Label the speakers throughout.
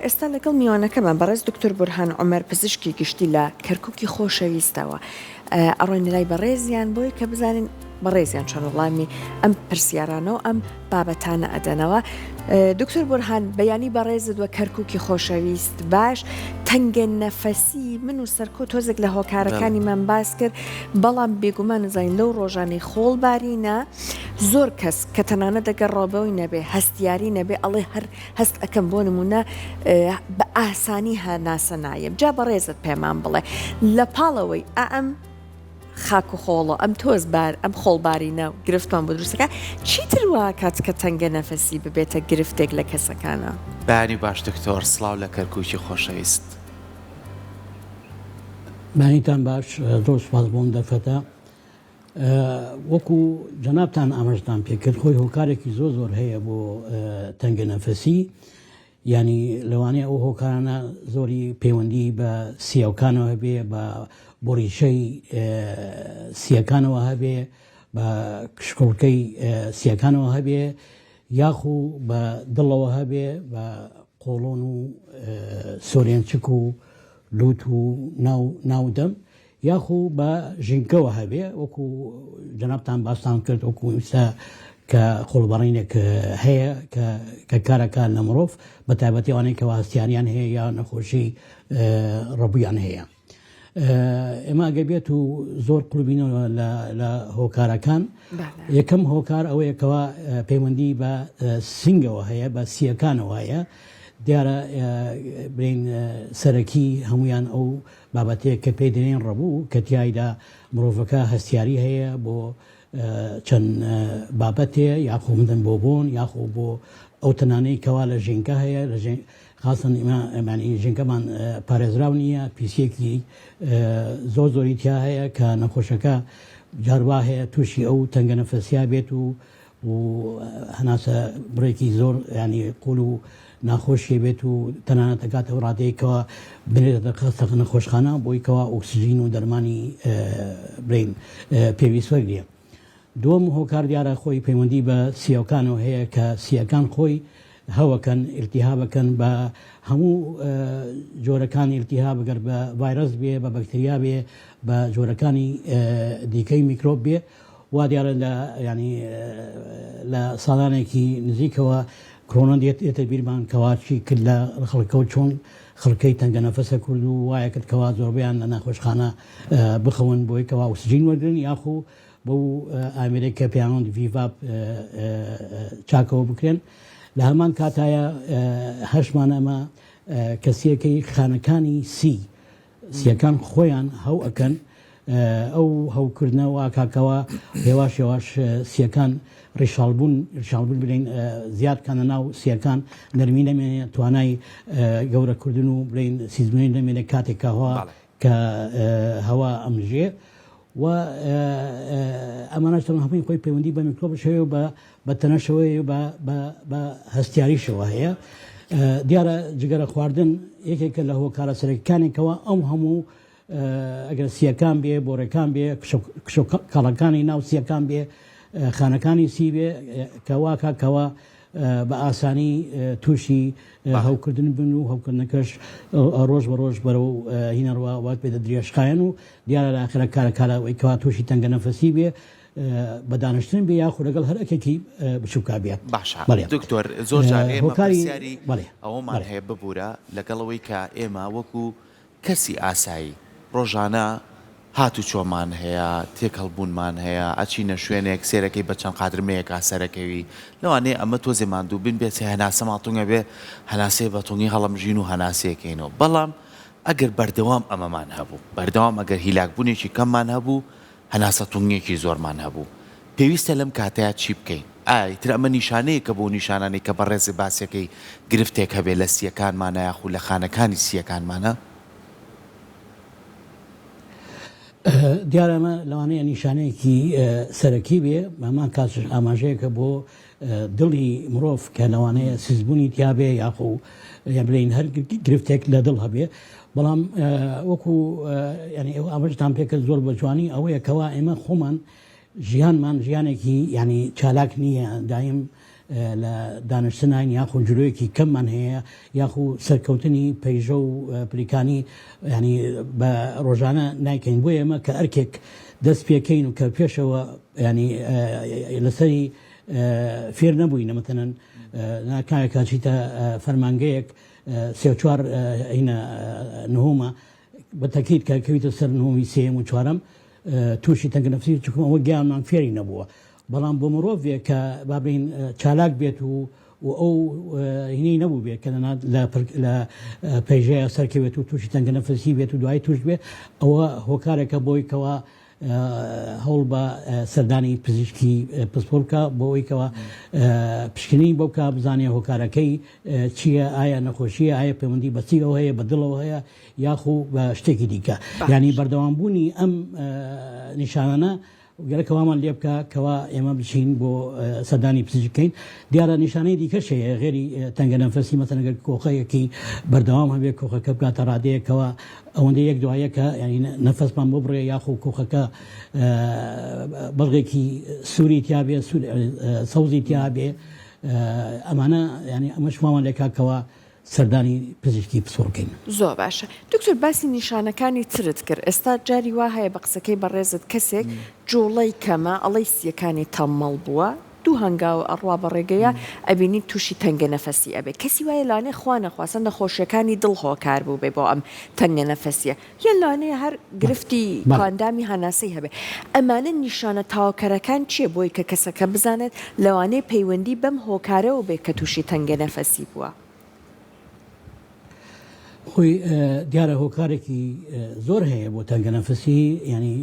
Speaker 1: ئێستا لەگەڵ میوانەکەمان بەڕێز دکتۆر بورهان عومەر پزیشکی گشتی لە کەرکووکی خۆشەویستەوە ئەڕۆینە لای بەڕێزیان بۆی کە بزانین بەڕێزیان چۆن وەڵامی ئەم پرسیارانەوە ئەم بابەتانە ئەدەنەوە. دکتۆر بورهان بەیانی بەڕێزت وە کەرکووکی خۆشەویست باش تەنگە نەفەسی من و سەرکۆ تۆزێک لە هۆکارەکانیمان باس کرد، بەڵام بێگومان نزانین لەو ڕۆژانەی خۆڵبارینە زۆر کەس کە تەنانە دەگەڕەوەی نەبێ هەستیاری نەبێ ئەڵێ هەر هەست ئەەکەم بۆ نمونە بە ئاسانی هەناسە نایەم. جا بەڕێزت پێمان بڵێ لە پاڵەوەی ئەم خاک و خۆڵە ئەم تۆز بار ئەم خۆڵبارینە و گرفتمان بۆ دروستەکە چیتر وا کات کە تەنگە نەفەسی ببێتە گرفتێک لە کەسەکانە؟
Speaker 2: بانی باش دکتۆر سڵاو لە کەرکووکی خۆشەویست.
Speaker 3: بانیتان باش، زۆر سوپاس بۆم دەرفەتە. وەکو جەنابتان ئاماژتان پێکرد خۆی هۆکارێکی زۆر هەیە بۆ تەنگە نەفەسی، ینی لەوانەیە ئەو هۆکارانە زۆری پەیوەندی بە سیاوکانەوە هەبێ، بە بۆریشەی سیەکانەوە هەبێ، بە کشکۆڵکەی سیەکانەوە هەبێ، یاخو بە دڵەوە هەبێ، بە قۆڵۆن و سۆرێنچک و لوت و ناودەم، یاخو بە ژینکەوە هەبێ. وەکو جەنابتان باستان کرد وەکو ئێستا کە خۆڵبەڕینێک هەیە کە کارەکان لە مرۆڤ بە تایبەتی ئەوانەی کەوا هەستیاریان هەیە یا نەخۆشی ڕەبوویان هەیە. ئێمە ئەگە بێت و زۆر قوربینەوە لە هۆکارەکان، یەکەم هۆکار ئەوەیەکەوە پەیوەندی بە سنگەوە هەیە، بە سیەکانەوە هەیە. دیارە برین سەرەکی هەمویان ئەو بابەتەیە کە پێی دەنێن ڕەبوو کە تیایدا مرۆڤەکە هەستیاری هەیە بۆ چەند بابەتێ، یاخۆ مندن بۆ بوون، یاخۆ بۆ ئەو تەنانەی کەوا لە ژینکە هەیە، خاصن ئێمانی ژینکەمان پارێزراو نییە، پیسێکی زۆری تیا هەیە کە نەخۆشەکە جاروا هەیە تووشی ئەو تەنگە نەفەسیا بێت و هەناسە بڕێکی زۆر ینی قوڵ و ناخۆشیە بێت و تەنانەت دەکاتە ئەو ڕادەیەکەوە بنێتە قەستە نەخۆشخانە بۆی کەوا ئۆکسیژین و دەرمانی برین پێویست وەرگێ. دووەم هۆکار دیارە خۆی پەیوەندی بە سیاوکانەوە هەیە کە سیەکان خۆی هەوەکەن ئیلتیهابەکەن بە هەموو جۆرەکانی ئیلتیهاب، گەر بە ڤایرەس بێ، بە بەکتریا بێ، بە جۆرەکانی دیکەی میکرۆب بێ. وا دیارە ینی لە ساڵانێکی نزیکەوە کۆرۆنا دێتە بیرمان کەواچی کرد لە خەڵکە و چۆن خەڵکەی تەنگە نەفەسە کورد و وایە کرد کەوا زۆربیان لە نەخۆشخانە بخەون بۆی کەوا ئۆکسیژین وەرگرن، یاخۆ بەو ئامێرەی کە پێیان ڤیڤاپ چاکەوە بکرێن. لە هەمان کاتایە هەشمان ئەمە کەسیەکەی خانەکانی سیەکان خۆیان هەو ئەکەن ئەو هەوکردنەوە کاکەوە هێواش هێواش سیەکان ڕیشاڵبوون بڵین زیادکانە ناو سیەکان نەرمی نەمێنێ، توانای گەورەکردن و بڵین سیزمەی نەمێنێ کاتێکە کە هەوا ئەمژێ. و ئەمانەشتن هەمووی خۆی پەیوەندی بە میکرۆبشەوە و بە تەنەشەوەی و بە هەستیاریشەوە هەیە. دیارە جگەرە خواردن یەکێکە لە هۆکارە سەرەکیەکانێکەوە ئەو هەموو ئەگەر سیەکان بێ، بۆڕێکان بێ، کاڵەکانی ناو سیەکان بێ، خانەکانی سی بێ کەوا بە ئاسانی تووشی هەوکردن بن و هەوکردنەکەش ڕۆژ بە ڕۆژ بەرەو هینەڕوا وات پێ درێژخایەن و دیارە لە ئاخرە کارەکەوەی کەوا تووشی تەنگە نەفەسی بێ بە دانیشتن بێ یاخۆ لەگەڵ هەر ئەکێکی بچووکا بێت.
Speaker 2: باشە دکتۆر، زۆر جار ئێمە پرسیاری ئەوەمان هەیە ببوورە لەگەڵەوەی کە ئێمە وەکو کەسی ئاسایی ڕۆژانە هاتو چۆمان هەیە، تێکەڵبوونمان هەیە، ئەچینە شوێنێک سێرەکەی بە چەند قادرمەیەک ئاسەرەکەوی لەوانەیە ئەمە تۆزێ ماندوو بن بێت هەناسە ماتونگە بێ هەناسەیە بەتونی هەڵەمژین و هەناسەیەکەینەوە. بەڵام ئەگەر بەردەوام ئەمەمان هەبوو، بەردەوام ئەگەر هیلاکبوونێکی کەممان هەبوو، هەناسە تونگێکی زۆرمان هەبوو، پێویستە لەم کاتەیە چی بکەین؟ ئایتر ئەمە نیشانەیە کە بۆ نیشانانەی کە بەڕێزی باسیەکەی گرفتێک هەبێ لە سیەکانمانە یاخو لە خانەکانی سیەکانمانە؟
Speaker 3: دیارەمە لەوانەیە نیشانەیەکی سەرەکی بێ، مامان کاتش ئاماژەیەکە بۆ دڵی مرۆڤ کە لەوانەیە سیزبوونی تیابێ یاخۆ یا بڵین هەر گرفتێک لە دڵ هەبێ. بەڵام وەکو ینی ئەو ئاماژتان پێکرد زۆر بە جوانی ئەوەیە کەوا ئێمە خۆمان ژیانمان ژیانێکی ینی چالاک نییە، دایم لە دانیشتنان یاخو جلویەکی کەممان هەیە یاخو سەرکەوتنی پەیژە و پلیکانی ینی بە ڕۆژانە نایکەین بۆ ئێمە کە ئەرکێک دەست پێکەین و کە پێشەوە ینی لەسەری فێر نەبووین مەتەنەن ناکایە کاچیتە فەرمانگەیەک سێ چوار هینە نهۆمە بە تەکیید کە کەویتە سەر نهۆمی سێم و چوارەم تووشی تەنگەنەفسی چکم ئەوە گیانمان فێری نەبووە بەڵام بۆ مرۆڤێک کە بابین چالاک بێت و ئەو هینەی نەبوو بێت کە لە پەیژەیە سەرکەوێت و تووشی تەنگەنەفسی بێت و دوای توش بێت ئەوە هۆکارێکە بۆی کەەوە هەوڵ بە سەردانی پزیشکی پسپۆر بکە بۆ ئەوی کەەوە پشکنی بۆ بکە بزانێ هۆکارەکەی چییە ئایا نەخۆشیە ئایا پەیوەندی بەچیەوە هەیە بەدڵەوە هەیە یاخو بە شتێکی دیکە ینی بەردەوامبوونی ئەم نیشانانە گەرەکەوامان لێ بکە کەوا ئێمە بچین بۆ سەردانی پزیشکەین دیارە نیشانەی دیکەش هەیە غێری تەنگەنەفەسی مەتەنەگەر کۆخەیەکی بەردەوام هەبێت کۆخەکە بکاتە ڕادەیەکەوە ئەوەندە یەک دوایەکە ینی نەفەسمان بۆ بڕێ یاخو کۆخەکە بەڵگێکی سووری تیاابێ سەوزی تیاابێ ئەمانە ینی ئەمەشماوان لێکاکەوە سەردانی پزیشکی پسۆڕکەین
Speaker 1: زۆر باشە دکتۆر باسی نیشانەکانی ترت کرد ئێستا جاری وا هەیە بە قسەکەی بەڕێزت کەسێک جوڵەی کەمە ئەڵەی سیەکانی تەمەڵ بووە دوو هەنگاو ئەڕوا بە ڕێگەیە ئەبینی تووشی تەنگەنەفەسی ئەبێ کەسی وایە لانێ خوا نەخواستە نەخۆشیەکانی دڵ هۆکار بوو بێ بۆ ئەم تەنگەنەفەسیە یان لانەیە هەر گرفتی کاندامی هەناسەی هەبێ ئەمانە نیشانە تاواکەرەکان چییە بۆی کە کەسەکە بزانێت لەوانەیە پەیوەندی بەم هۆکارەوە بێ کە تووشی تەنگەنەفەسی بووە
Speaker 3: خۆی دیارە هۆکارێکی زۆر هەیە بۆ تەنگەنەفەسی ینی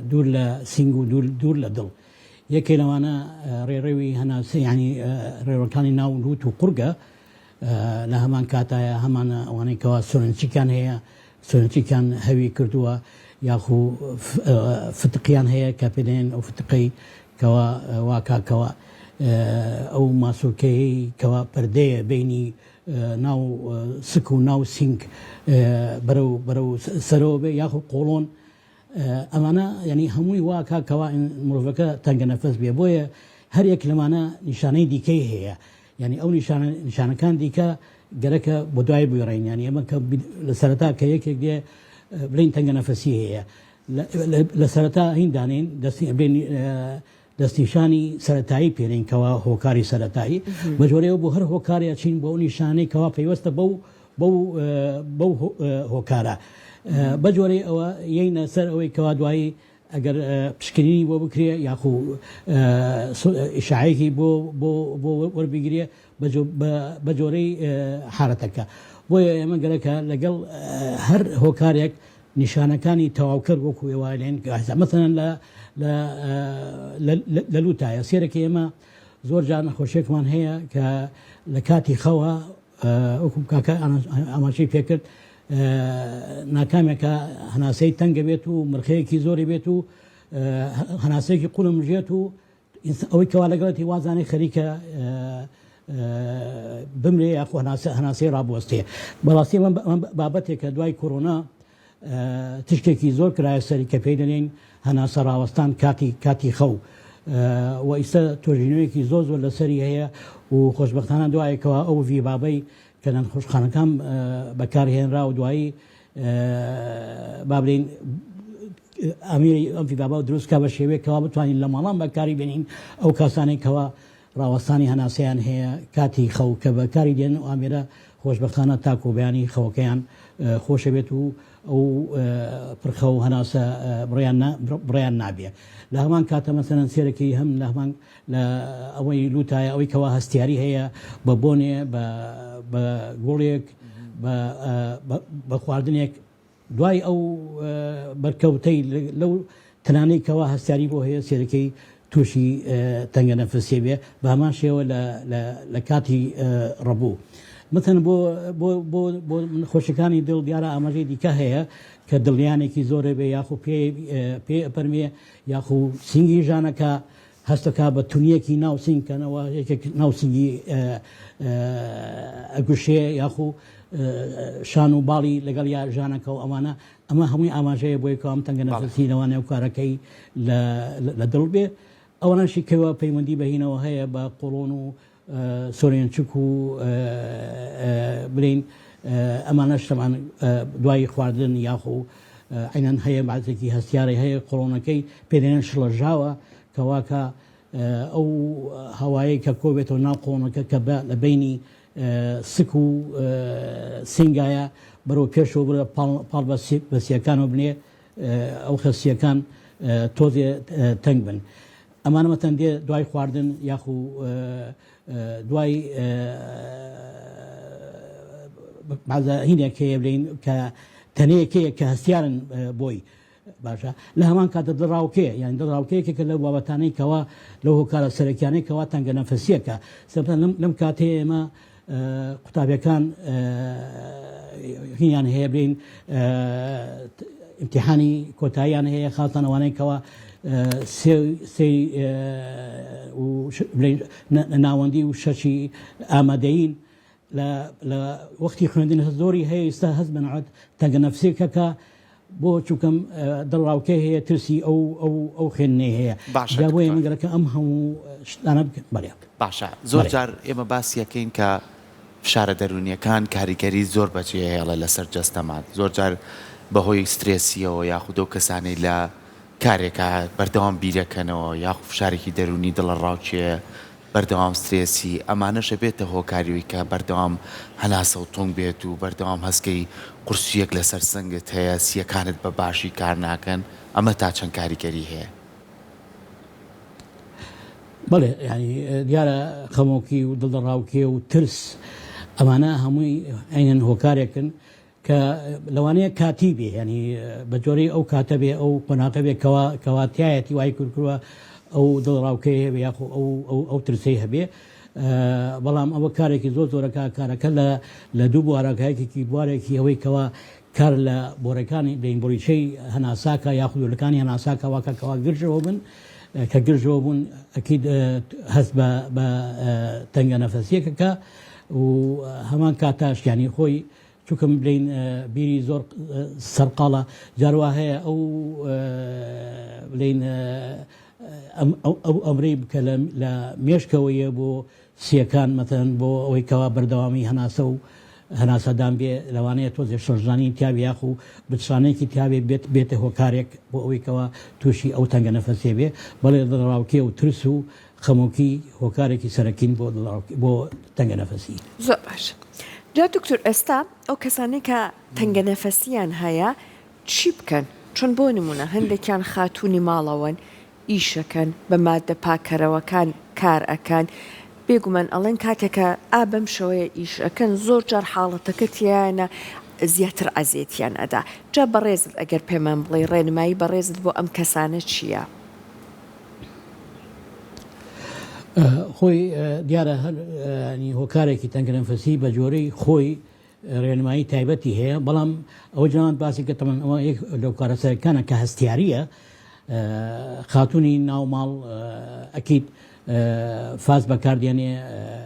Speaker 3: دوور لە سنگ و دوور لە دڵ یەکێ لەوانە ڕێڕێوی هەناسە ینی ڕێڕەکانی ناو لووت و قورگە لە هەمان کاتایە هەمانە ئەوانەی کەوا سۆرنچیکان هەیە سۆرنچیکان هەوی کردووە یاخو فتقیان هەیە کە پێدێن ئەو فتقەی کەوا واکاکەوە ئەو ماسوولکەی کەوا پەردەیە بینی ناو سک و ناو سینگ بەرەو سەرەوە بێ یاخو قۆڵۆن ئەمانە ینی هەمووی واکە کەوا مرۆڤەکە تەنگەنەفەس بێ بۆیە هەر یەک لەمانە نیشانەی دیکەی هەیە ینی ئەو نیشانەکان دیکە گەرەکە بۆ دوای بگەڕین ینی ئەمە کە لە سەرەتا کە یەکێک دێ بڵین تەنگەنەفەسی هەیە لە سەرەتا هین دانین دەستنیشانی سەرەتایی پێرین کەوا هۆکاری سەرەتایی بە جۆرەوە بۆ هەر هۆکارە چین بۆ ئەو نیشانەی کەوا پەیوەستە بەو هۆکارە بە جۆرەی ئەوە یەینە سەر ئەوەی کەوا دوایی ئەگەر پشکنینی بۆ بکرێ یاخو ئیشاعەیەکی بۆ وەربگرێ بە جۆرەی حالەتەکە بۆیە ئێمە گەرەکە لەگەڵ هەر هۆکارێک نیشانەکانی تەواوکەر وەکو ئێوالێن مەسەڵەن لە لوتایە سێرەکە ئێمە زۆر جار نەخۆشیێکمان هەیە کە لە کاتی خەوە وەکو کاکە ئاماژەی پێکرد ناکامێکە هەناسەی تەنگە بێت و مرخەیەکی زۆری بێت و هەناسەیەکی قوڵم ژێت و ئەوەی کەوا لەگەڵەتی وازانەی خەریکە بمرێ یاخۆ هەناسەی ڕابوەستێ بەڕاستی بابەتێکە دوای کۆڕۆنا تشتێکی زۆر کرایە سەری کە پێی دەنێن هەناسە ڕاوەستان کاتی خەو و ئیستا تۆژینەوەیەکی زۆر لەسەری هەیە و خۆشبەختانە دوایەکەوە ئەو ڤیبابەی کە نەخۆشخانەکان بەکارهێنرا و دوایی بابلین ئەمیری ئەم ڤیبابە دروستکە بە شێوەیەکەوە بتوانین لە ماڵان بەکاری بێنین ئەو کاسانێکەوە ڕاوەستانی هەناسەیان هەیە کاتی خەو کە بەکاری دێن و ئامێرە خۆشبەختانە تاکۆبیانی خەوەکەیان خۆشە بێت و ئەو پرخە و هەناسە بڕیان نابێ لە هەمان کاتە مەسەرەن سێرەکەی هەم لە هەمان لە ئەوەی لوتایە ئەوەی کەوا هەستیاری هەیە بە بۆنێ بە گوڵێک بە خواردنێک دوای ئەو بەرکەوتەی لەو تەنانەی کەوا هەستیاری بۆ هەیە سێرەکەی تووشی تەنگەنەفەسی بێ بە هەمان شێوە لە کاتی ڕەبوو مثلا بۆ خۆشەکانی دڵ دیارە ئاماژەی دیکە هەیە کە دڵیانێکی زۆرە بێ یاخو پێ ئەپەرمێ یاخو سینگی ژانەکە هەستەکە بە تونیەکی ناوسینکەنەوە ناوسینگی ئەگوشێ یاخو شان و باڵی لەگەڵ یا ژانەکە و ئەمە هەمووی ئاماژەیە بۆی کەم تەنگەنەفەسی لەوانەیە و کارەکەی لە دڵ بێ ئەوانشی کەوە پەیوەندی بەهینەوە هەیە بە قۆڵۆن و سۆرێنچک و بڵین ئەمانەش تەمان دوای خواردن یاخۆ عینەن هەیە بعزێکی هەستیاری هەیە قۆڵۆنەکەی پێدێنێن شڵەژاوە کەواکە ئەو هەوایی کە کۆبێتەوە ناو قۆڵۆنەکە کە لە بینی سک و سنگایە بەرەو پێشەوە برە پاڵ بەسیەکانەوە بنێ ئەو خەسیەکان تۆزێ تەنگ بن. ئەمانە مەتەن دێ دوای خواردن یاخو دوای هینێک هەیە بڵین کە تەنەیەکەیە کە هەستیارن بۆی باشە لە هەمان کاتە دڵڕاوکەیە یان دڵڕاوکەیەکە کە لە بابەتانەی کەوا لەو هۆکارە سەرەکیانەی کەوا تەنگە نەفەسیەکە سەبتەن لەم کاتەیە ئێمە قوتابیەکان هینیان هەیە بڵین امتحانی کۆتاییان هەیە خاڵتان ئەوانەی کەوا ناوەندی و شەشی ئامادەین لە وەختی خوێندن زۆری هەیە ئێستا هەست بەنەوەت تەنگە نەفسیەکە بۆ چووکەم دڵڕاوکەی هەیە ترسی ئەو خوێندنەی هەیە بۆیە مەگەرەکە ئەم هەموو شتانە بکەن بەڵێ
Speaker 2: باشە زۆر جار ئێمە باسیەکەین کە فشارە دەرونیەکان کاریگەری زۆر بەجێ هێڵە لەسەر جەستەمان زۆر جار بەهۆی سترێسیەوە یاخود ئەو کەسانی لە کارێکە بەردەوام بیرەکەنەوە یاخو فشارێکی دەرونی دڵڕاوکێ بەردەوام سترێسی ئەمانەشە بێتە هۆکاریوی کە بەردەوام هەناسە و تۆنگ بێت و بەردەوام هەستکەی قورسیەک لەسەر سنگت هەیە سیەکانت بە باشی کار ناکەن ئەمە تا چەند کاریگەری هەیە
Speaker 3: بەڵێ ینی دیارە خەمۆکی و دڵڕاوکێ و ترس ئەمانە هەمووی عینەن هۆکارێکن کە لەوانەیە کاتی بێ ینی بە جۆرەی ئەو کاتە بێ ئەو قۆناغە بێ کەواتایەتی وای کردکردووە ئەو دڵڕاوکەی هەبێ یاخۆ ئەو ترسەی هەبێ بەڵام ئەوە کارێکی زۆرەکە کارەکە لە دوو بوارەکەیەکی بوارێکی ئەوەی کەوا کار لە بۆرەکانی دەین بۆریچەی هەناساکە یاخودولەکانی هەناساکە واکەکەوا گرژەوە بن کە گرژەوە بوون ئەکید هەست بە تەنگە نەفەسیەکەکە و هەمان کاتاش ینی خۆی چووکەم بڵین بیری زۆر سەرقاڵە جاروا هەیە ئەو بڵین ئەو ئەمری بکە لە مێشکەوەیە بۆ سیەکان مەتەن بۆ ئەوەی کەوا بەردەوامی هەناسە و هەناسەدان بێ لەوانەیە تۆزێ شەژانی تیاوی یاخ و بچانێکی تیاوێ بێتە هۆکارێک بۆ ئەوەی کەوا تووشی ئەو تەنگە نەفەسێ بێ بەڵێ دڵڕاوکێ و ترس و خەمۆکی هۆکارێکی سەرەکین بۆ تەنگە نەفەسی
Speaker 1: زۆر باش. جا دکتۆر ئێستا ئەو کەسانی کە تەنگە نەفەسیان هەیە چی بکەن؟ چۆن بۆ نمونە هەندێکیان خاتوونی ماڵەوەن ئیشەکەن بە مادە پاکەرەوەکان کار ئەکەن بێگومان ئەڵێن کاتێکە ئابەم شەوەیە ئیشەکەن زۆر جار حاڵەتەکە تیانە زیاتر ئازیێتیان ئەدا جا بەڕێزت ئەگەر پێمان بڵێ ڕێنمایی بەڕێزت بۆ ئەم کەسانە چییە؟
Speaker 3: خۆی دیارە هەرنی هۆکارێکی تەنگە نەفەسی بە جۆرەی خۆی ڕێنمایی تایبەتی هەیە بەڵام ئەوە جوان باسی کە تەمەن ئەوە یەک لەو کارەسەرەکانە کە هەستیاریە خاتوونی ناوماڵ ئەکید فاز بەکاردێنێ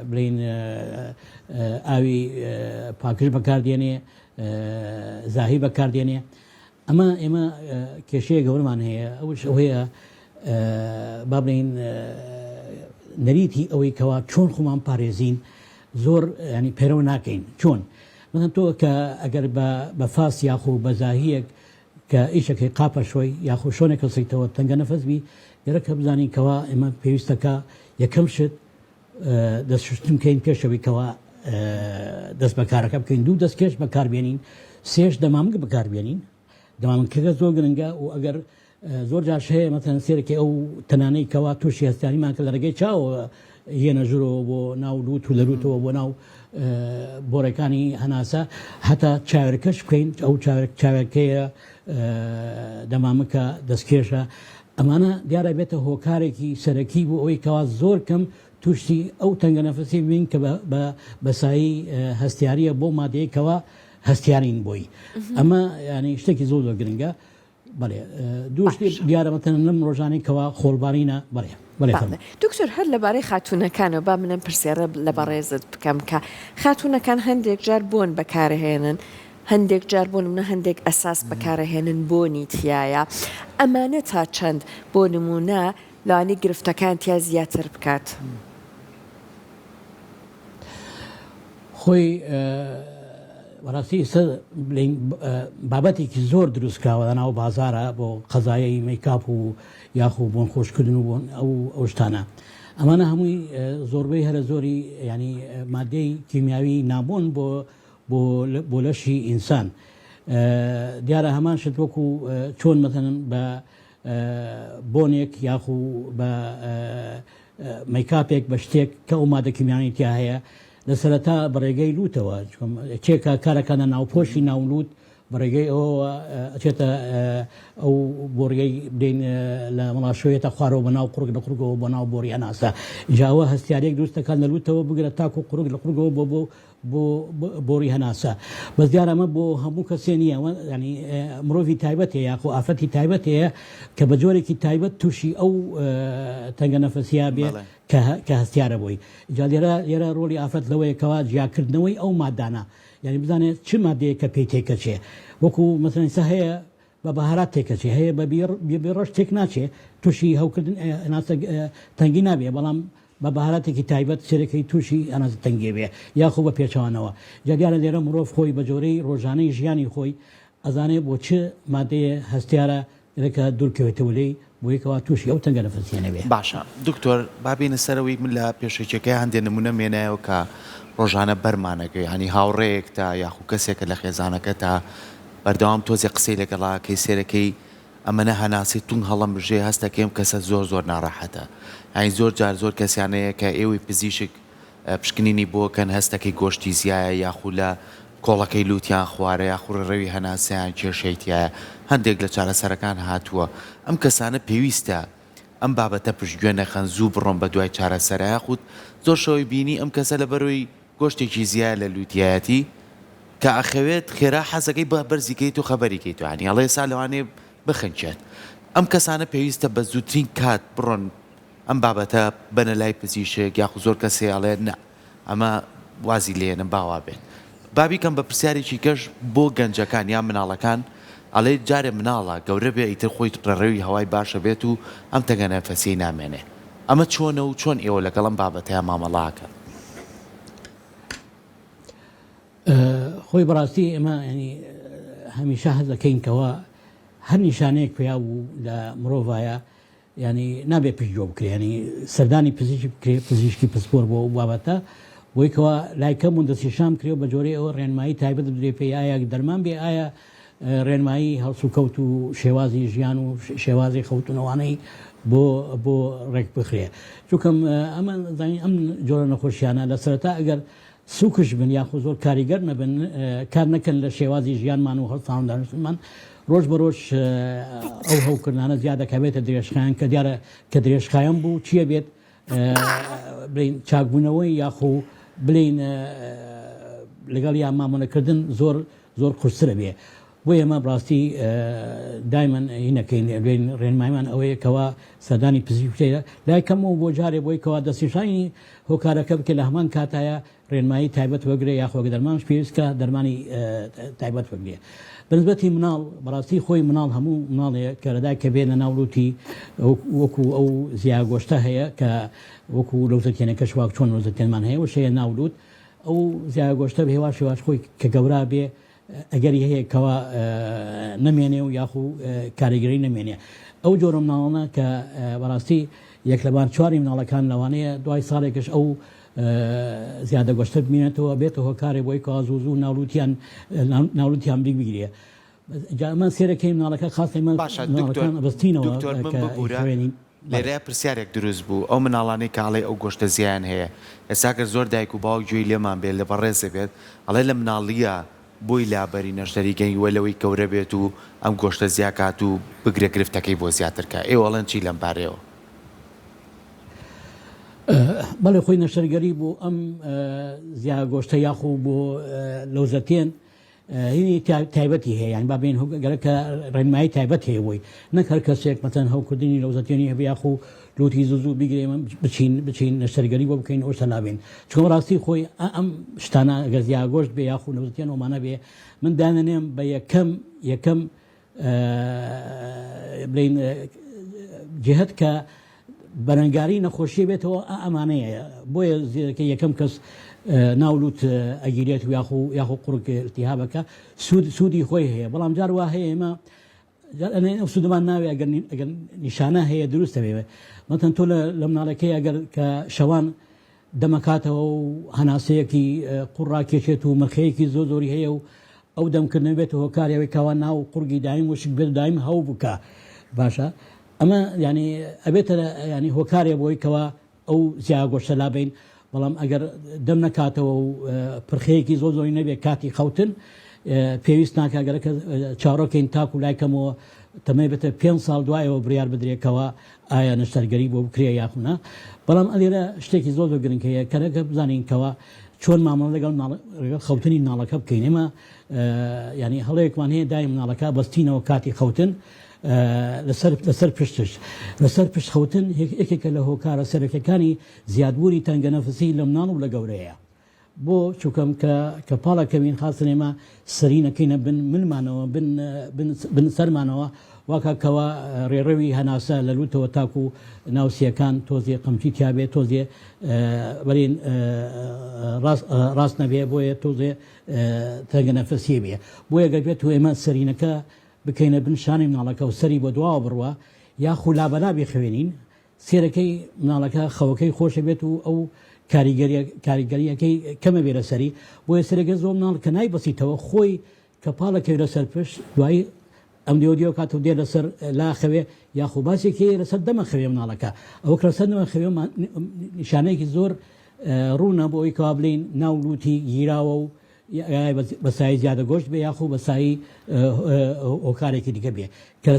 Speaker 3: بڵین ئاوی پاکش بەکاردێنێ زاهی بەکاردێنێ ئەمە ئێمە کێشەیە گەورەمان هەیە ئەوش ئەوەیە با بڵین نەریتی ئەوەی کەوا چۆن خۆمان پارێزین زۆر ینی پەیرەوە ناکەین چۆن مثلا تۆ کە ئەگەر بە فاس یاخۆ بە زاهیەک کە ئیشەکەی قاپە شۆی یاخۆ شۆنێکە سیتەوە تەنگە نەفەسبی گەرەکە بزانین کەوا ئێمە پێویستەکە یەکەم شت دەستشتن بکەین پێشەوەی کەوا دەست بەکارەکە بکەین دوو دەستکێش بەکاربێنین سێش دەمامک بەکاربێنین دەمامکەکە زۆر گرنگە و ئەگەر زۆر جاش هەیە مەتەن سێرەکەی ئەو تەنانەی کەوا تووشی هەستیاریمان کە لە ڕێگەی چاوە هێنە ژورەوە بۆ ناو لووت و لەروتەوە بۆ ناو بۆڕەکانی هەناسە هەتا چاوەرەکەش بکەین ئەو چاوەرەکەیە دەمامکە دەستکێشە ئەمانە دیارە بێتە هۆکارێکی سەرەکی بوو ئەوەی کەوا زۆر کەم توشتی ئەو تەنگە نەفەسی بین کە بەسایی هەستیاریە بۆ مادەیەکەوە هەستیارین بۆی ئەمە ینی شتێکی زۆر زۆر گرنگە بەڵێ دووشتی دیارەمەتەن لەم ڕۆژانەی کەوا خۆڵبارینە بڵێ
Speaker 1: دکتۆر هەر لەبارەی خاتوونەکانەوە با منم پرسیارە لە بەڕێزت بکەم کە خاتوونەکان هەندێک جار بۆن بەکارهێنن هەندێک جار بۆ نمونە هەندێک ئەساس بەکارهێنن بۆنی تایە ئەمانە تا چەند بۆ نمونە لەوانەی گرفتەکان تیا زیاتر بکات.
Speaker 3: خۆی بەڕاستی بابەتێکی زۆر دروستکراوە لەناو بازارە بۆ قەزایەی مەیکاپ و یاخو بۆن خۆشکردن و بۆن ئەو شتانە. ئەمانە هەمووی زۆربەی هەرە زۆری ینی مادەی کیمیاوی نابوون بۆ لەشی ئینسان. دیارە هەمان شت وەکو چۆن مەتەنن بە بۆنێک یاخو بە مەیکاپێک بە شتێک کە ئەو مادە کیمیانی تیا هەیە لە سەرەتا بەڕێگەی لوتەوە چێکە کارەکانە ناوپۆشی ناولوت بەڕێگەی ئەوە ئەچێتە ئەو بۆڕگەی بدەین لە مەڵاشوێتە خوارەوە بە ناو قڕگ لە قورگەوە بۆ ناو بۆری هەناسە جاوە هەستیارێک دروستەکان لە لوتەوە بگرە تاکو قڕگ لە قورگەوە بۆ بۆری هەناسە بەس دیارە ئەمە بۆ هەموو کەسێ نییە ینی مرۆڤی تایبەت هەیە یاخو ئافرەتی تایبەت هەیە کە بە جۆرێکی تایبەت تووشی ئەو تەنگە نەفەسیا بێ کە هەستیارە بووی جا لێرە ڕۆلی ئافرەت لەوەیەکەوە جیاکردنەوەی ئەو مادانە یعنی بزانێت چ مادەیە کە پێی تێکەچێ وەکو مەسەنسە هەیە بە بەهارات تێکەچێ هەیە بە ڕۆژ تێک ناچێ تووشی هەوکردن ئەناسە تەنگی نابێ بەڵام بە بەهاراتێکی تایبەت سێرەکەی تووشی ئەناز تەنگێ بێ یاخۆ بە پێچەوانەوە جاگارە لێرە مرۆڤ خۆی بە جۆرەی ڕۆژانەی ژیانی خۆی ئەزانێ بۆ چ مادەیە هەستیارە لەکە دوورکەوێتەوە لێی بۆیکەوە تووشی ئەو تەنگە نەفەسیانە بێ.
Speaker 2: باشە دکتۆر بابینە سەرەوەی من لە پێشێکەکەی هەندێک نمونە مێنایەوە کە ڕۆژانە بەرمانەکەی هەنی هاوڕێیەک تا یاخو کەسێکە لە خێزانەکە تا بەردەوام تۆزی قسەی لەگەڵاکەی سێرەکەی ئەمەنە هەناسی تون هەڵم بژێ هەستەکەم کەسە زۆر ناڕەحەتە ئەین زۆر جار زۆر کەسیانەیە کە ئێوەی پزیشک پشکنینی بۆکەن هەستەکەی گۆشتی زیایە یاخو لە کۆڵەکەی لووتیان خوارە یاخو ڕێوی هەناسیان کێشەیتیایە هەندێک لە چارەسەرەکان هاتووە ئەم کەسانە پێویستە ئەم بابەتە پشتگوێ نەخەن زوو بڕۆن بە دوای چارەسەرە یاخود زۆر شەوەی بینی ئەم کەسە لە بەرەوەی گۆشتێکی زیایە لە لووتایەتی کە ئەخەوێت خێرا حەزەکەی بە بەرزیکەیت و خەبەریکەیت و عنی هەڵێ سا لەوانێ بخنچێت ئەم کەسانە پێویستە بە زووترین کات بڕۆن ئەم بابەتە بنە لای پزیشک یاخو زۆر کەسێ ئەڵێ نە ئەمە وازی لێنە باوا بێت بابی کەم بە پرسیارێکی کەش بۆ گەنجەکان یا مناڵەکان ئەڵێ جارێ مناڵە گەورە بێ ئیتر خۆی ڕێڕێوی هەوای باشە بێت و ئەم تەنگە نەفەسی نامێنێ ئەمە چۆنە و چۆن ئێوە لەگەڵ ئەم بابەتەیە مامەڵاکە
Speaker 3: خۆی بەڕاستی ئێمە ینی هەمیشە هەز دەکەینکەوە هەر نیشانەیەک پێیا بوو لە مرۆڤایە ینی نابێ پشتگۆ بکرێ ینی سەردانی پزیشکی بکرێ پزیشکی پسپۆر بۆ بابەتە بۆیکەوە لایکەم و دەستیشام کرێ بە جۆرەی ئەوە ڕێنمایی تایبەت بدرێ پێی ئایا دەرمان بێ ئایا ڕێنمایی هەڵسو کەوت و شێوازی ژیان و شێوازی خەوتنەوانەی بۆ ڕێک بخرێ چونکەم ئەمە ئەم جۆرە نەخۆشیانە لە سەرەتا ئەگەر سوکش بن یاخۆ زۆر کاریگەر نەبن کار نەکەن لە شێوازی ژیانمان و هەڵساوندانمان ڕۆژ بە ڕۆژ ئەو هەوکردانە زیاد دەکەوێتە درێژخایان کە دیارە کە درێژخایەن بوو چییە بێت بڵین چاکبوونەوەی یاخۆ بڵین لەگەڵ یا مامۆنەکردن زۆر قورسرە بێ بۆ ئێمە بڕاستی دایمەن هینەکەین ڕێنمایمان ئەوەیە کەوا سەردانی پزیشکیە لای کەمەوە بۆ جارێ بۆی کەوا دەستنیشانی هۆکارەکە بکە لە هەمان کاتایە ڕێنمایی تایبەت وەگرێ یاخۆگە دەرمانش پێویستکە دەرمانی تایبەت وەگرێ بەنسبەتی مناڵ بەڕاستی خۆی مناڵ هەموو مناڵەیە کە لەدای کە بێ لە ناولوتی وەکو ئەو زیاگۆشتە هەیە کە وەکو لەوزەتێنەکە شواک چۆن وەزەتێنمان هەیە وشەیە ناولوت ئەو زیاگۆشتە بە هێواش شێواش خۆی کە گەورا بێ ئەگەری هەیە کەوا نەمێنێ و یاخو کاریگەری نەمێنێ ئەو جۆرە مناڵانە کە بەڕاستی یەک لەبار چواری مناڵەکان لەوانەیە دوای ساڵێکش ئەو زیادە گۆشتە بمێنێتەوە بێتە هۆکارێ بۆی کە زوو ناولوتیان بگیرێ ئەمە سێرەکەی مناڵەکە خاصی من بەستینەوە
Speaker 2: لێرە پرسیارێک دروست بوو ئەو مناڵانەی کاڵێ ئەو گۆشتە زیان هەیە ئێساکە زۆر دایک و باوک گوێی لێمان بێت لە بەڕێزە بێت ئەڵێ لە مناڵیە بۆی لابەری نەشتەریگەی وەلەوەی گەورە بێت و ئەم گۆشتە زیاکات و بگرە گرفتەکەی بۆ زیاترکە ئێوەڵەن چی لەم بارەوە
Speaker 3: بەڵێ خۆی نەشتەرگەری بۆ ئەم زیاگۆشتە یاخۆ بۆ لەوزەتێن هینی تایبەتی هەیە یان بابێن گەرەکە ڕێنمایی تایبەت هەیە بۆی نەک هەر کەسێک مەتەن هەوکردنی لەوزەتێنی هەبێ یاخۆ لوتی زوو بگرێ بچین نەشتەرگەری بۆ بکەین ئەوشتە نابێن چۆن ڕاستی خۆی ئەم شتانە ئەگەر زیاگۆشت بێ یاخۆ لەوزەتێن ئەومانە بێ من دانەنێم بە یەکەم بڵین جهت کە بەرەنگاری نەخۆشیە بێتەوە ئەمانەیە بۆیە زیرەکە یەکەم کەس ناولوت ئەگیرێت یاخۆ قوڕک التیهابەکە سوودی خۆی هەیە بەڵام جار وا هەیە ئێمە سوودمان ناوێ ئەگەر نیشانە هەیە دروستە بێ مەتەن تۆ لە مناڵەکەی ئەگەر کە شەوان دەمەکاتەوە و هەناسەیەکی قوڕاکێشێت و مەخەیەکی زۆری هەیە و ئەو دەمکردن بێت هۆکاریەوەی کاوان ناو قوڕگی دایم وشک بێت دایم هەو بکە باشە ئەمە ینی ئەبێتە ینی هۆکارێ بۆی کەەوە ئەو زیاگۆشتە لابین بەڵام ئەگەر دەم نەکاتەوە و پرخەیەکی زۆری نەبێت کاتی خەوتن پێویست ناکەگەرەکە چاڕۆکەین تاکو لایکەمەوە تەمەی بێتە 5 ساڵ دوایەوە بڕیار بدرێتەوە ئایا نەشتەرگەری بۆ بکرێ یاخونا بەڵام ئەلێرە شتێکی زۆر گرنگەیە کەرەکە بزانینکەوە چۆن مامەڵە لەگەڵ خەوتنی مناڵەکە بکەین ئێمە ینی هەڵەیەکمان هەیە دای مناڵەکە بەستینەوە کاتی خەوتن لەسەر پشتش لەسەر پشت خەوتن یەکێکە لە هۆکارە سەرەکیەکانی زیادبووری تەنگەنەفسی لە مناڵ و لە گەورەیە بۆ چووکەم کە پاڵەکەوین خاستن ئێمە سەری نەکەینە بن منمانەوە بن سەرمانەوە واکەکەوە ڕێڕەوی هەناسە لە لوتەوە تاکو و ناوسیەکان تۆزیە قەمچی تیاابێت تۆزیێ بەرین ڕاست نەبێ بۆیە تۆزێ تەنگەنەفەسی بێ بۆیە گەر بێت و ئێمە سەرینەکە بکەینە بنشانی مناڵەکە و سەری بۆ دواوە بڕوە یاخو لابەلا بخوێنین سێرەکەی مناڵەکە خەوەکەی خۆشە بێت و ئەو کاریگەریەکەی کەمە بێرە سەری بۆیە سەرەکە زۆر مناڵ کە نایبەسیتەوە خۆی کە پاڵەکەی لەسەر پشت دوایی ئەم دیۆ کات و دێ لەسەر لاخەوێ یاخو باسێکی لەسەر دەمەخەوێ مناڵەکە ئەوە لەسەر دەمەخەوێ نیشانەیەکی زۆر ڕوونە بۆ ئەوی کەوا بڵین ناولوتی گیراوە و بەسایی زیادە گۆشت بێ یاخو بەسایی هۆکارێکی دیکە بێ کە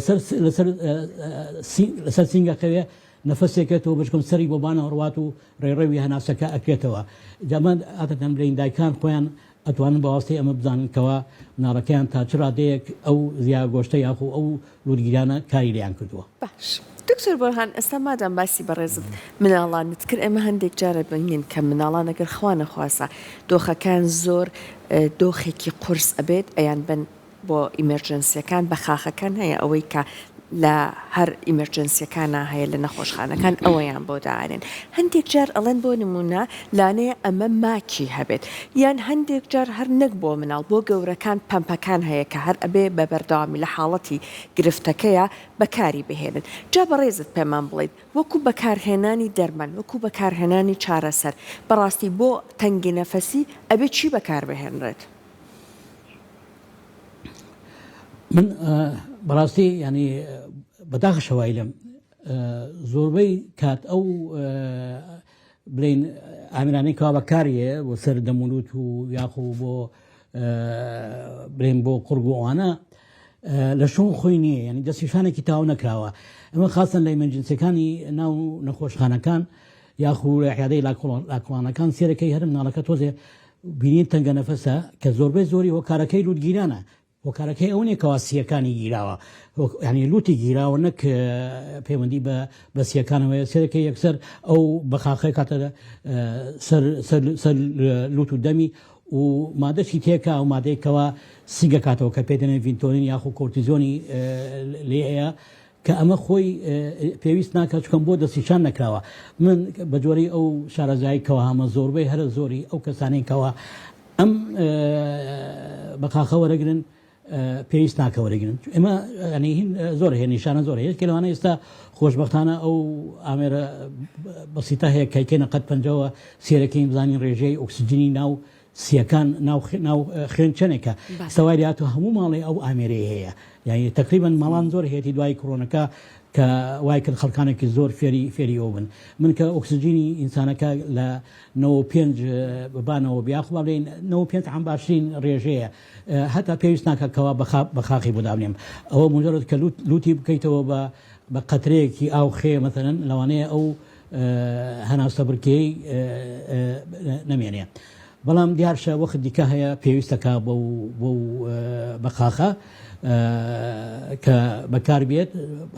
Speaker 3: لەسەر سینگەکەوێ نەفەسێکێتەوە بچکم سەری بۆبانە هەڕوات و ڕێڕەوی هەناسەکە ئەکرێتەوە جامان ئاتەکەم برین دایکان خۆیان ئەتوانن بەواستی ئەمە بزاننکەوە مناڵەکەیان تا چ ڕادەیەک ئەو زیاد گۆشتە یاخو ئەو لورگیرانە کاری لیان کردووە
Speaker 1: باش دکتۆر بۆرهان ئێستا مادام باسی بەڕێزت مناڵانت کرد ئێمە هەندێک جارە بینین کە مناڵان ئەگەر خوا نەخواسە دۆخەکان زۆر دۆخێکی قورس ئەبێت ئەیان بن بۆ ئیمەرجەنسیەکان بە خاخەکان هەیە ئەوەی کە لە هەر ئیمەرجەنسیەکانە هەیە لە نەخۆشخانەکان ئەوەیان بۆ داێن هەندێک جار ئەڵێن بۆ نمونە لانەیە ئەمە ماکی هەبێت یان هەندێک جار هەر نەک بۆ مناڵ بۆ گەورەکان پەمپەکان هەیە کە هەر ئەبێ بە بەردەوامی لە حاڵەتی گرفتەکەیە بەکاری بهێنن جا بەڕێزت پێمان بڵێیت وەکو بەکارهێنانی دەرمان وەکو بەکارهێنانی چارەسەر بەڕاستی بۆ تەنگی نەفەسی ئەبێ چی بەکار بهێنرێت
Speaker 3: من بەڕاستی ینی بەداخشەوای لەم زۆربەی کات ئەو بڵین ئامرانەی کەوا بەکاریە بۆ سەر دەمولوت و یاخو بۆ بڵێن بۆ قورگ و ئەوانە لە شوون خۆی نییە ینی دەستیشانێکی تاو نەکراوە ئەمە خاستن لە ئیمەرجەنسیەکانی ناو نەخۆشخانەکان یاخو ڕێحیادەی لاکۆڵانەکان سێرەکەی هەر مناڵەکە تۆزێ بینین تەنگە نەفەسە کە زۆربەی زۆری هۆکارەکەی لوتگیرانە هۆکارەکەی ئەو نێکەوە سیەکانی گیراوە ینی لوتی گیراوە نەک پەیوەندی بە سیەکانەوە سێرەکەی یەکسەر ئەو بەخاخی کاتە سەر لوت و دەمی و مادەشی تێکە ئەو مادەیەکەوە سیگە کاتەوە کە پێدەنێ ڤینتۆنین یاخو کۆرتیزۆنی لێ هەیە کە ئەمە خۆی پێویست ناکات چکەم بۆ دەستیشان نەکراوە من بە جۆری ئەو شارەزاییکەوە هەمە زۆربەی هەرە زۆری ئەو کەسانێکەوە ئەم بەخاخە وەرەگرن پێویست ناکەوەرەگرن ئێمە ینی زۆر هەیە نیشانە زۆر هەیە کەلوانە ئێستا خۆشبەختانە ئەو ئامێرە بەسیتە هەیە کایکێنە قەت پەنجەوە سێرەکەی بزانین ڕێژەی ئۆکسسیجینی ناو سیەکان ناو خوێن چەنێکە سەواری هاتووە هەموو ماڵی ئەو ئامێرەی هەیە یعنی تقریبان ماڵان زۆر هەیەی دوای کۆرۆنەکە کە وای کرد خەڵکانێکی زۆر فێری ئەو بن من کە ئۆکسسیجینی ئینسانەکە لە 95 ببانەوە بیاخوا بڵێن 95 عام باشترین ڕێژەیە هەتا پێویست ناکەکەوە بە خاقی بۆ دابنێم ئەوە مجرد کە لوتی بکەیتەوە بە قەترەیەکی ئاو خێ مەثەلەن لەوانەیە ئەو هەناسە بڕکێی نەمێنێ بەڵام دیارشە وەخت دیکە هەیە پێویستەکە بۆ بەخاخە کە بەکار بێت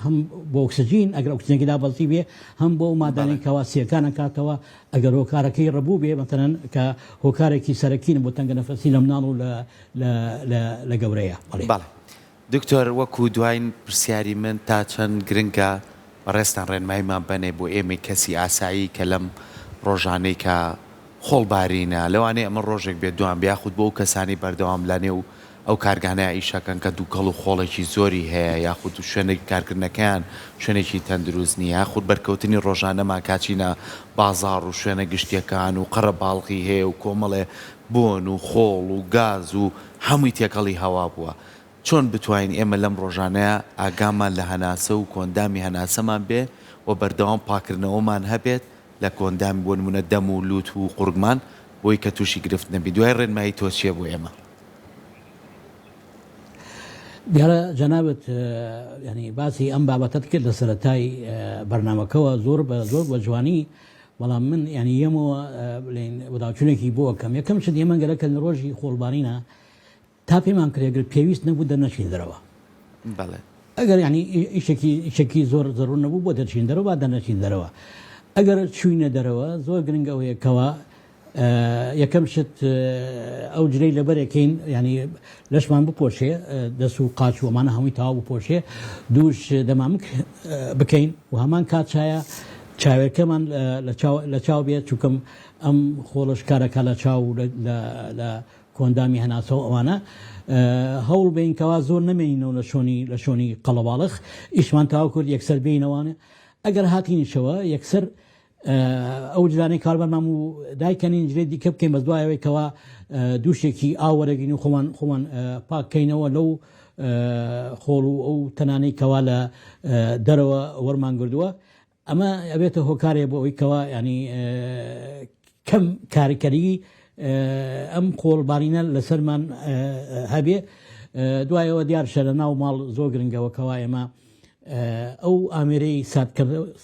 Speaker 3: هەم بۆ ئۆکسسیجین ئەگەر ئۆکسسیجینێکدا بەڵتی بێ هەم بۆ مادانەی کەوا سیەکانە کاتەوە ئەگەر هۆکارەکەی ڕەبوو بێ مەثەلەن کە هۆکارێکی سەرەکین بۆ تەنگە نەفەسی لە مناڵ و لە گەورەیە
Speaker 2: بەڵێ دکتۆر وەکو دوایین پرسیاری من تا چەند گرنگە بەڕێستان ڕێنماییمان بنێ بۆ ئێمە کەسی ئاسایی کە لەم ڕۆژانەی کە خۆڵبارینە لەوانەیە ئەمە ڕۆژێک بێت دوام بیاخود بۆ ئەو کەسانی بەردەوام لەنێ و ئەو کارگانای ئیشەکەن کە دووکەڵ و خۆڵێکی زۆری هەیە یاخود شوێنێکی کارکردنەکەیان شوێنێکی تەندروست نییە یاخود بەرکەوتنی ڕۆژانەما کاچینە بازاڕ و شوێنە گشتیەکان و قەرە باڵقی هەیە و کۆمەڵێ بۆن و خۆڵ و گاز و هەمووی تێکەڵی هەوا بووە چۆن بتوانین ئێمە لەم ڕۆژانەیە ئاگامان لە هەناسە و کۆندامی هەناسەمان بێ و بەردەوام پاکردنەوەمان هەبێت لە کۆندامی بۆ نمونە دەم و لووت و قورگمان بۆی کە تووشی گرفت نەبی دوای ڕێنمایی تۆ چییە بۆ ئێمە
Speaker 3: دیارە جەنابەت ینی باسی ئەم بابەتت کرد لە سەرەتای بەرنامەکەەوە زۆر بە جوانی بەڵام من ینی یەمەوە وەداچوونێکی بۆ ئەەکەم یەکەم شت ئێمە گەرەکە لە ڕۆژی خۆڵبارینە تا پێمان کرێگر پێویست نەبوو دەرنەچین دەرەوە ئەگەر ینی ئیشێکی زۆر زەڕوو نەبوو بۆ دەرچین دەرەوە دەرنەچین دەرەوە ئەگەر چوینە دەرەوە زۆر گرنگەوەیەکەوە یەکەم شت ئەو جلەی لەبەرێکین ینی لەشمان بپۆشێ دەست و قاچ وەمانە هەمووی تاوا بپۆشێ دووش دەمامک بکەین و هەمان کاتچایە چاوێکەمان لە چاو بێت چووکەم ئەم خۆڵشکارەکە لە چاو لە کۆندامی هەناسەوە ئەوانە هەوڵ بینکەوا زۆر نەمێنینەوە لە شۆنی قەڵەباڵخ ئیشمان تاوا کورد یەکسەر بینەوانە ئەگەر هاتینیشەوە یەکسەر ئەو جلانەی کاربەرمان و دایکەنین جلێ دیکە بکەین بە دوایەوەیکەوە دووشێکی ئاوەرەگین و خۆمان پاککەینەوە لەو خۆڵ و ئەو تەنانەی کەوا لە دەرەوە وەرمان گردووە ئەمە ئەبێتە هۆکارێ بۆ ئەوەی کەوا ینی کەم کاریکەری ئەم خۆڵبارینە لەسەرمان هەبێ دوایەوە دیارشە لە ناو ماڵ زۆر گرنگەوەکەوا ئێمە ئەو ئامێرەی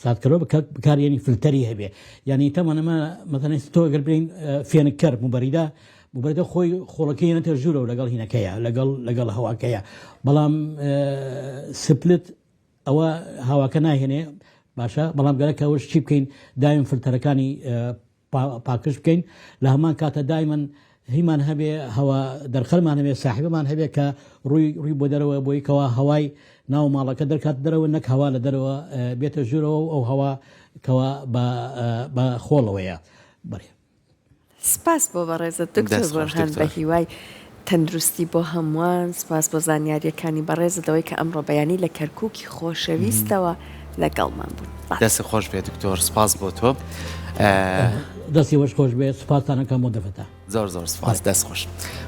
Speaker 3: ساتکەرەوە بکارێنی فلتەری هەبێ ینی تەمەنەمە مەتەنەی تۆ گەر برین فێنکەر موبەریدە خۆی خۆڵەکەی نەتە ژوورە و لەگەڵ هینەکەیە لەگەڵ هەواکەیە بەڵام سپلت ئەوە هاواکە ناهێنێ باشە بەڵام گەرەکەەوەش چی بکەین دایم فلتەرەکانی پاکش بکەین لە هەمان کاتە دایمەن هیمان هەبێ هەوا دەرخەرمان هەبێ ساحبمان هەبێ کە ڕووی بۆ دەرەوە بۆیکەوە هەوای ناو ماڵەکە دەرکات دەرەوە نەک هەوا لە دەرەوە بێتە ژوورەوە ئەو هەواکەوە بە خۆڵەوەیە بەێ
Speaker 1: سپاس بۆ بەڕێزە دکتۆر بورهان بە هیوای تەندروستی بۆ هەمووان سپاس بۆ زانیاریەکانی بەڕێزەدەوەی کە ئەمڕۆ بەیانی لە کەرکووکی خۆشەویستەوە لەگەڵمان بوون
Speaker 2: دەستی خۆش بێت دکتۆر سپاس بۆ تۆ
Speaker 3: دەستی وەش خۆش بێت سپاسانەکەم بۆ دەفەتە
Speaker 2: زۆر سپاس دەست خۆش